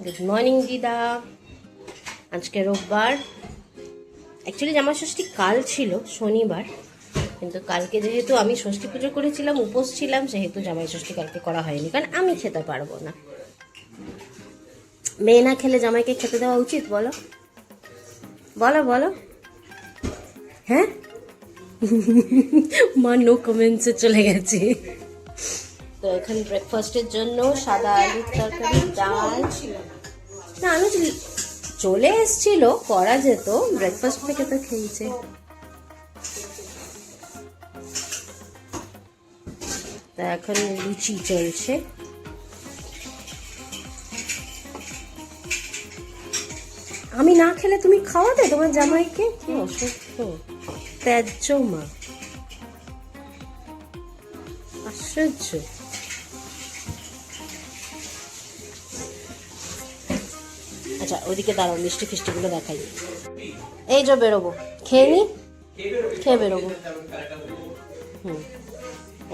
Good morning দিদা। আজকে রোববার, অ্যাকচুয়ালি জামাই ষষ্ঠী কাল ছিল শনিবার, কিন্তু কালকে যেহেতু আমি ষষ্ঠী পুজো করেছিলাম, উপোস ছিলাম, সেহেতু জামাই ষষ্ঠী কালকে করা হয়নি, কারণ আমি খেতে পারবো না। মেয়ে না খেলে জামাইকে খেতে দেওয়া উচিত? বলো বলো বলো। হ্যাঁ, মা নো কমেন্টসে চলে গেছে। তো এখানে ব্রেকফাস্টের জন্য সাদা আলুর তরকারি, ডাল। না, আমি চলে এসছিল, করা যেত, ব্রেকফাস্ট থেকে তো খেয়েছে। তা এখন লুচি চলছে। আমি না খেলে তুমি খাওয়াতে তোমার জামাইকে? কি অসুস্থ, ত্যায্য মা, আশ্চর্য। আচ্ছা, ওইদিকে দাঁড়াও, মিষ্টি ফিষ্টিগুলো দেখাই। এই যে বেরোবো, খেয়ে নি, খেয়ে বেরোবো।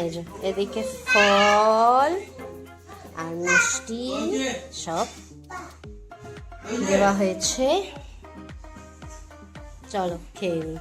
এই যে এদিকে ফল আর মিষ্টি সব দেওয়া হয়েছে, চলো খেয়ে নি।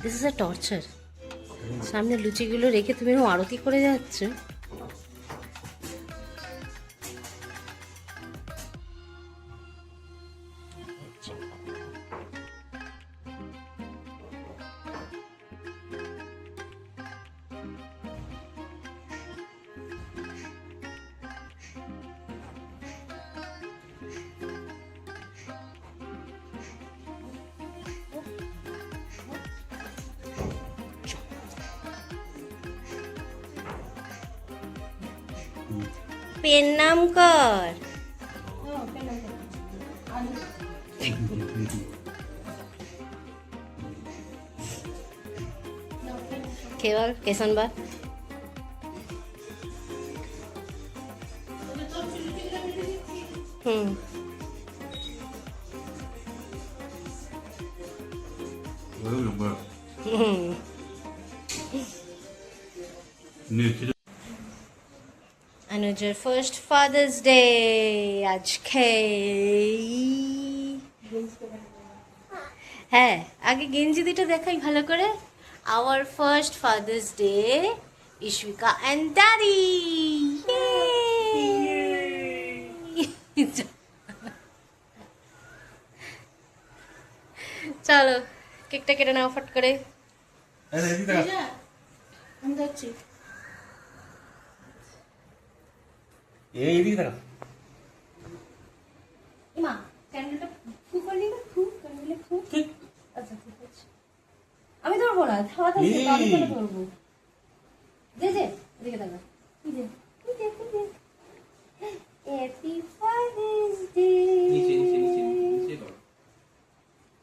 This is a torture. সামনে লুচিগুলো রেখে তুমি এরকম আরতি করে যাচ্ছ। পেন নাম কর। কেবল কেসন বা অনুজের ফার্স্ট ফাদার্স ডে আজকে। হ্যাঁ, আগে গেঞ্জি দুটো দেখাই ভালো করে। Our first father's day, Ishbika and daddy. চলো কেকটা কেটে নাও ফট করে। আমি দেখছি। মা ক্যান্ডেলটা ফু করলি না? ফু ক্যান্ডেলে ফু। আচ্ছা ঠিক আছে, আমি ধরবো না, হাত আছে, আমি কেন ধরবো? যে যে এদিকে দাঁড়া। এই যে এই যে এই যে হ্যাপি ফাদার্স ডে, নিচে নিচে নিচে নিচে দাও।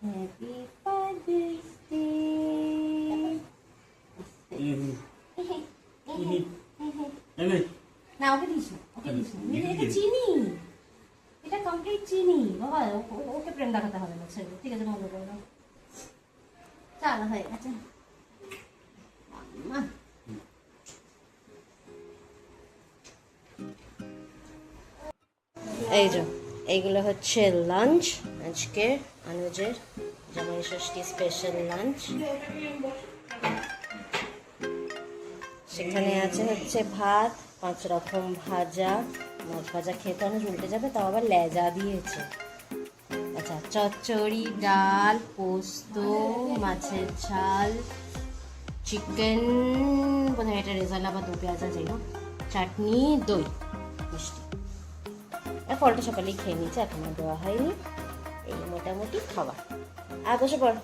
Happy father's day. না ওকে দিস না, ওকে দিস না, এটা চিনি, এটা কমপ্লিট চিনি বাবা, ওকে প্রেম দেখাতে হবে না, ছেড়ে ঠিক আছে, বন্ধ করো। চলো হয়ে গেছে। এই যে এইগুলো হচ্ছে লাঞ্চ, আজকে অনুজের জামাই ষষ্ঠী স্পেশাল লাঞ্চ। সেখানে আছে হচ্ছে ভাত, 5 রকম ভাজা, মাছ ভাজা খেতে অনেক উল্টে যাবে, তাও আবার লেজা দিয়েছে। আচ্ছা, চচ্চড়ি, ডাল, পোস্ত, মাছের ঝাল, চিকেন, বোধহয় এটা রেজালা বা 2 পেঁয়াজ আছে, চাটনি, দই, মিষ্টি। ফলটা সকালেই খেয়ে নিচ্ছে, এখন আর দেওয়া হয়নি। এই মোটামুটি মোটামুটি খাবার। আর বসে পড়।